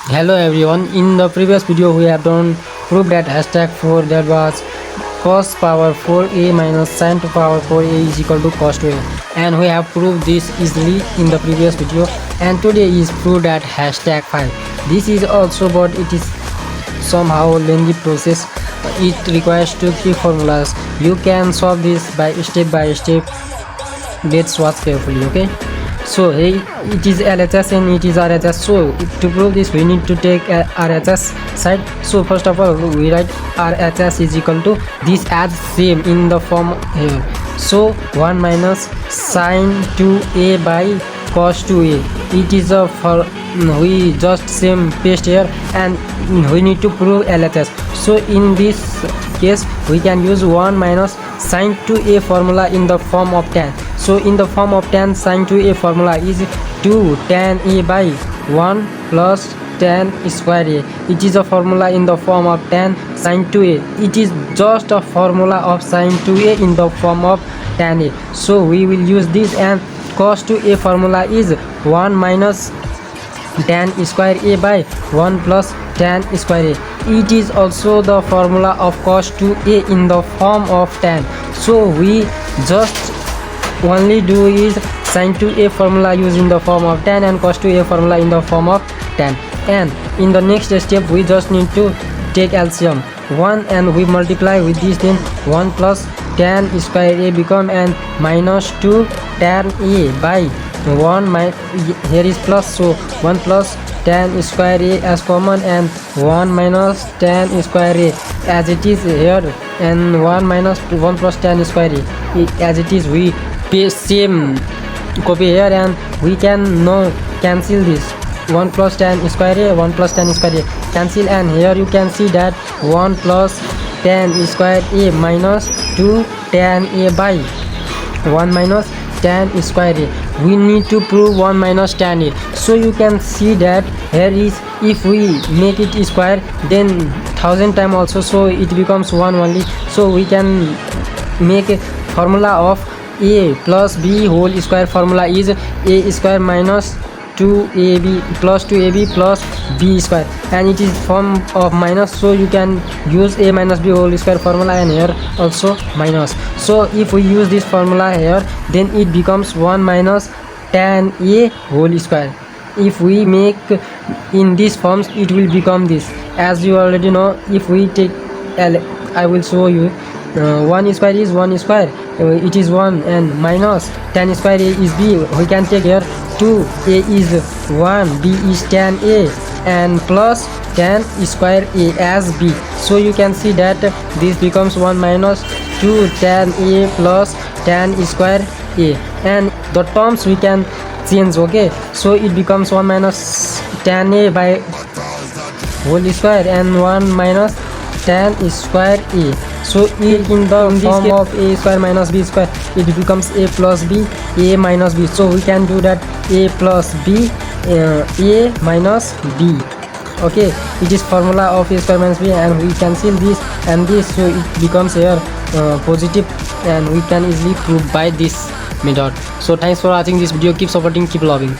Hello everyone, in the previous video we have done proof that hashtag 4 that was cos power 4a minus sin to power 4a is equal to cos 2a, and we have proved this easily in the previous video, and today is proof that hashtag 5. This is also, but it is somehow lengthy process. It requires two key formulas. You can solve this by step. Let's watch carefully, okay? So it is LHS and it is RHS. So to prove this we need to take RHS side. So first of all we write RHS is equal to this as same in the form here. So 1 minus sin 2a by cos 2a. It is a for we just same paste here, and we need to prove LHS. So in this case we can use 1 minus sin 2a formula in the form of tan. So in the form of tan, sin 2a formula is 2 tan a by 1 plus tan square a. It is a formula in the form of tan sin 2a. It is just a formula of sin 2a in the form of tan a. So we will use this, and cos 2a formula is 1 minus tan square a by 1 plus tan square a. It is also the formula of cos 2a in the form of tan. So we just only do is sin 2a formula used in the form of tan and cos 2a formula in the form of tan. And in the next step we just need to take LCM 1, and we multiply with this, then 1 plus tan square a become and minus 2 tan a by 1 here is plus, so 1 plus tan square a as common, and 1 minus tan square a as it is here, and 1 minus 1 plus tan square a as it is. We same copy here, and we can now cancel this 1 plus tan square a, 1 plus tan square a cancel, and here you can see that 1 plus tan square a minus 2 tan a by 1 minus tan square a. We need to prove 1 minus tan a. So you can see that here is, if we make it square then 1000 times also, so it becomes 1 only. So we can make a formula of a plus b whole square. Formula is a square minus 2ab plus 2ab plus b square, and it is form of minus, so you can use a minus b whole square formula, and here also minus. So if we use this formula here, then it becomes 1 minus tan a whole square. If we make in this forms, it will become this. As you already know, if we take L, I will show you. 1 square is 1 square, it is 1, and minus tan square a is b. We can take here 2, a is 1, b is tan a, and plus tan square a as b. So you can see that this becomes 1 minus 2 tan a plus tan square a, and the terms we can change, okay? So it becomes 1 minus tan a by whole square and 1 minus tan square a. So in the form of a square minus b square, it becomes a plus b, a minus b. So we can do that a plus b, a minus b. Okay, it is formula of a square minus b, and we cancel this and this, so it becomes here positive, and we can easily prove by this method. So thanks for watching this video. Keep supporting, keep loving.